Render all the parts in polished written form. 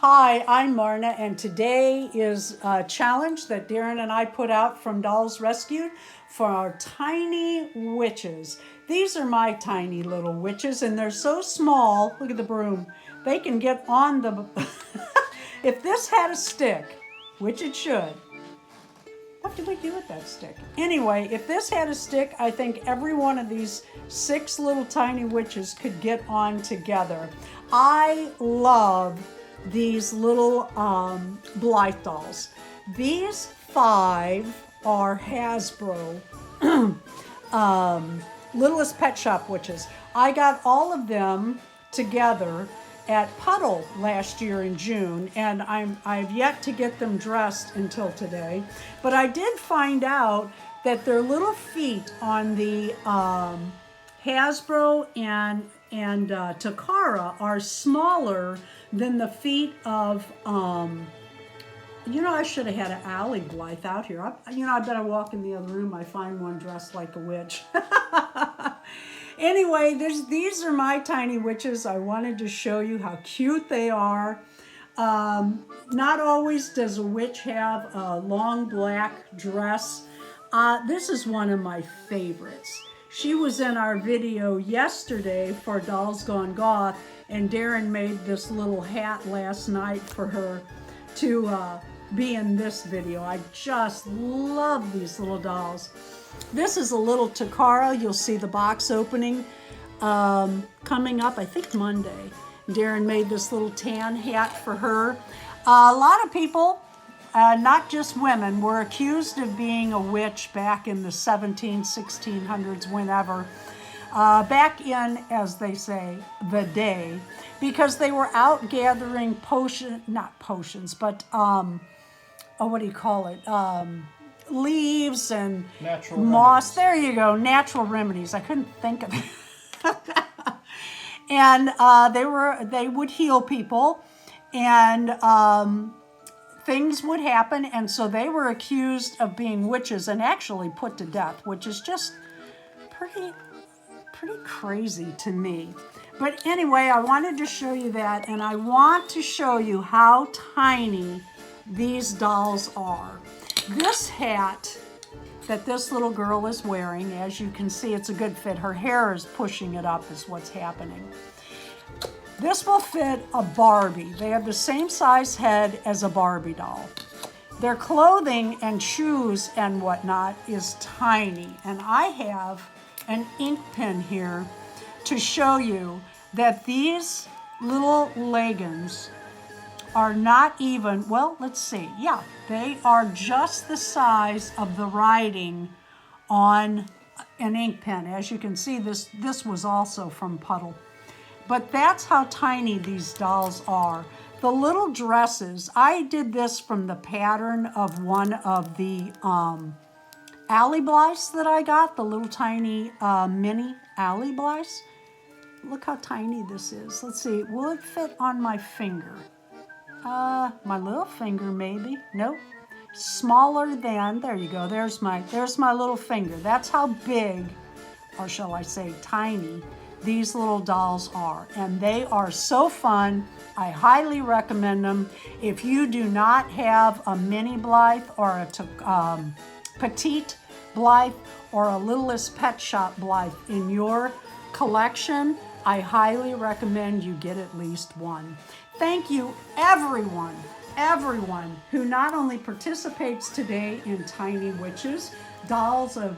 Hi, I'm Marna, and today is a challenge that Darren and I put out from Dolls Rescued for our tiny witches. These are my tiny little witches, and they're so small. Look at the broom. They can get on the... If this had a stick, which it should, what did we do with that stick? Anyway, if this had a stick, I think every one of these 6 little tiny witches could get on together. I love these little Blythe dolls. These 5 are Hasbro Littlest Pet Shop witches. I got all of them together at Puddle last year in June, and I've yet to get them dressed until today. But I did find out that their little feet on the Hasbro and Takara are smaller than the feet of, I should have had an alley Blythe out here. I bet I walk in the other room, I find one dressed like a witch. Anyway, these are my tiny witches. I wanted to show you how cute they are. Not always does a witch have a long black dress. This is one of my favorites. She was in our video yesterday for Dolls Gone Goth, and Darren made this little hat last night for her to be in this video. I just love these little dolls. This is a little Takara. You'll see the box opening coming up, I think Monday. Darren made this little tan hat for her. A lot of people, not just women, were accused of being a witch back in the 1600s, whenever. Back in, as they say, the day, because they were out gathering not potions, but, what do you call it? Leaves and natural moss. remedies. There you go, natural remedies. I couldn't think of it. And they would heal people, and things would happen, and so they were accused of being witches and actually put to death, which is just pretty crazy to me. But anyway, I wanted to show you that, and I want to show you how tiny these dolls are. This hat that this little girl is wearing, as you can see, it's a good fit. Her hair is pushing it up is what's happening. This will fit a Barbie. They have the same size head as a Barbie doll. Their clothing and shoes and whatnot is tiny. And I have an ink pen here to show you that these little leggings are not even, well, let's see. Yeah, they are just the size of the writing on an ink pen. As you can see, this was also from Puddle. But that's how tiny these dolls are. The little dresses, I did this from the pattern of one of the alley Blythes that I got, the little tiny mini alley Blythes. Look how tiny this is. Let's see, will it fit on my finger? My little finger maybe. Nope. Smaller than, there you go, there's my little finger. That's how big, or shall I say tiny, these little dolls are. And they are so fun. I highly recommend them. If you do not have a mini Blythe or a petite Blythe or a Littlest Pet Shop Blythe in your collection, I highly recommend you get at least one. Thank you, everyone who not only participates today in Tiny Witches, dolls of,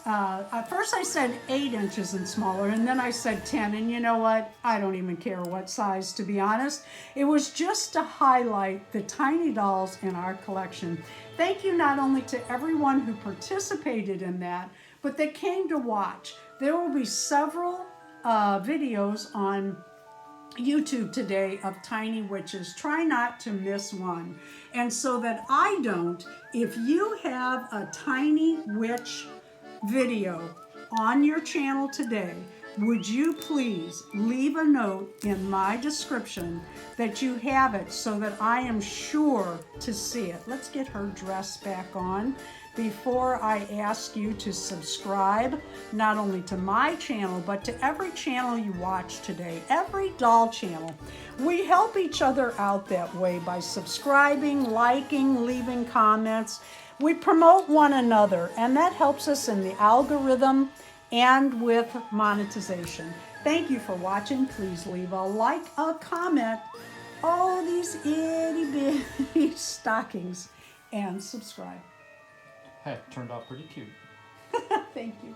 at first I said 8 inches and smaller, and then I said 10, and you know what? I don't even care what size, to be honest. It was just to highlight the tiny dolls in our collection. Thank you not only to everyone who participated in that, but that came to watch. There will be several videos on YouTube today of tiny witches. Try not to miss one. And so that I don't, if you have a tiny witch video on your channel today, would you please leave a note in my description that you have it so that I am sure to see it. Let's get her dress back on. before I ask you to subscribe, not only to my channel, but to every channel you watch today, every doll channel. We help each other out that way by subscribing, liking, leaving comments. We promote one another, and that helps us in the algorithm and with monetization. Thank you for watching. Please leave a like, a comment. Oh, these itty bitty stockings. And subscribe. Hey, turned out pretty cute. Thank you.